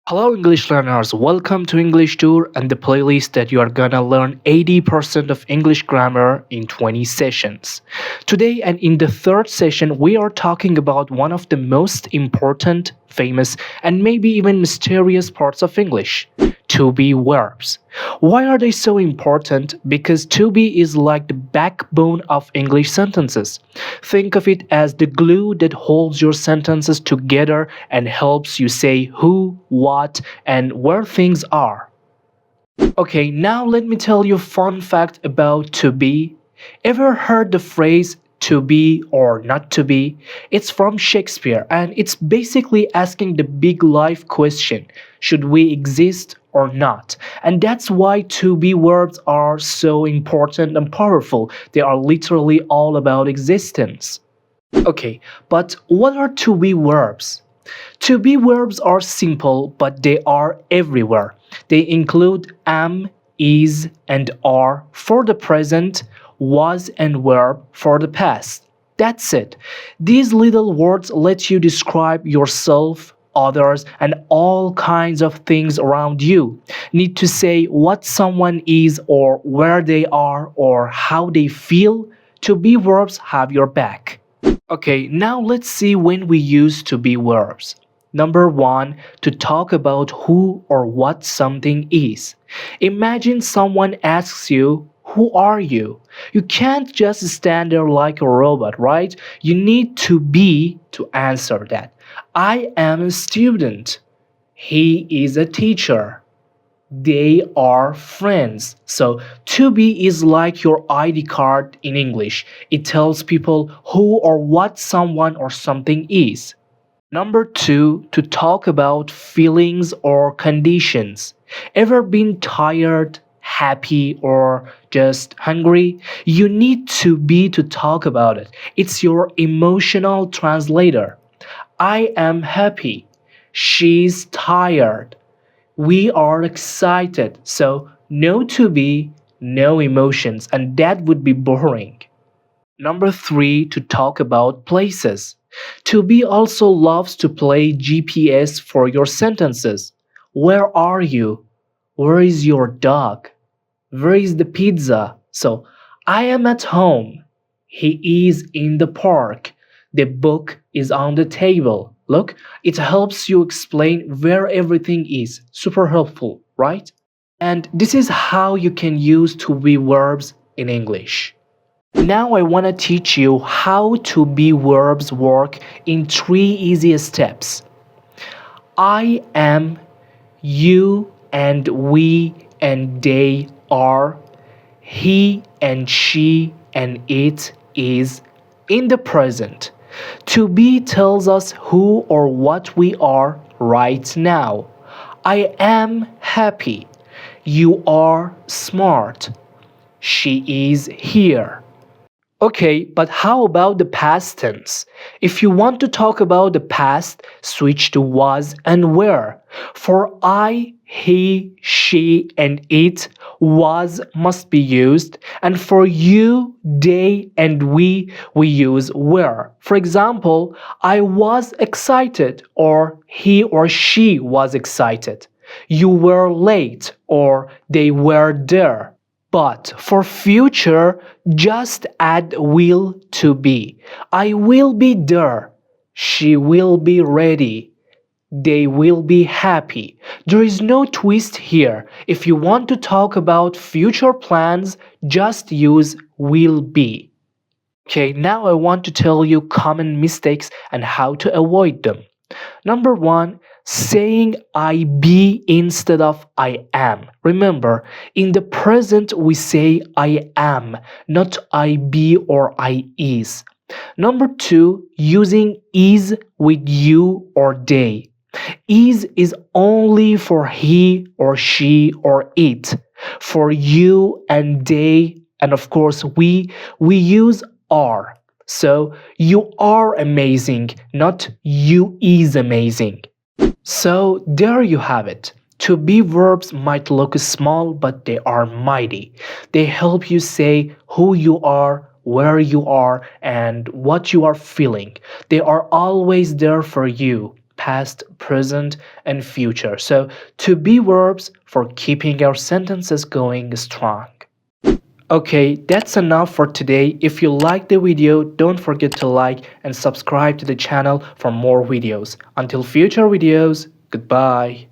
Hello, English learners. Welcome to English Tour and the playlist that you are gonna learn 80% of English grammar in 20 sessions. Today, and in the third session, we are talking about one of the most important, famous, and maybe even mysterious parts of English: to be verbs. Why are they so important? Because to be is like the backbone of English sentences. Think of it as the glue that holds your sentences together and helps you say who, what, and where things are. Okay, now let me tell you a fun fact about to be. Ever heard the phrase to be or not to be? It's from Shakespeare and it's basically asking the big life question: should we exist or not? And that's why to be verbs are so important and powerful. They are literally all about existence. Okay, but what are to be verbs? To be verbs are simple, but they are everywhere. They include am, is, and are for the present, was and were for the past. That's it. These little words let you describe yourself, others, and all kinds of things around you. Need to say what someone is or where they are or how they feel? To be verbs have your back. Okay, now let's see when we use to be verbs. Number one, to talk about who or what something is. Imagine someone asks you, who are you? You can't just stand there like a robot, right? You need to be to answer that. I am a student. He is a teacher. They are friends. So, to be is like your ID card in English. It tells people who or what someone or something is. Number two, to talk about feelings or conditions. Ever been tired, happy, or just hungry? You need to be to talk about it. It's your emotional translator. I am happy. She's tired. We are excited. So, no to be, no emotions, and that would be boring. Number three, to talk about places. To be also loves to play GPS for your sentences. Where are you? Where is your dog? Where is the pizza? So, I am at home. He is in the park. The book is on the table. Look, it helps you explain where everything is. Super helpful, right? And this is how you can use to be verbs in English. Now I want to teach you how to be verbs work in 3 easy steps. I am, you and we and they are, he and she and it is in the present. To be tells us who or what we are right now. I am happy. You are smart. She is here. Okay, but how about the past tense? If you want to talk about the past, switch to was and were. For I, he, she, and it, was must be used, and for you, they, and we use were. For example, I was excited, or he or she was excited. You were late, or they were there. But for future, just add will to be. I will be there. She will be ready. They will be happy. There is no twist here. If you want to talk about future plans, just use will be. Okay, now I want to tell you common mistakes and how to avoid them. Number one, saying I be instead of I am. Remember, in the present we say I am, not I be or I is. Number two, using is with you or they. Is only for he or she or it. For you and they, and of course we use are. So you are amazing, not you is amazing. So there you have it. To be verbs might look small, but they are mighty. They help you say who you are, where you are, and what you are feeling. They are always there for you. past, present, and future. So to be verbs for keeping our sentences going strong. Okay, that's enough for today. If you liked the video, don't forget to like and subscribe to the channel for more videos. Until future videos, goodbye.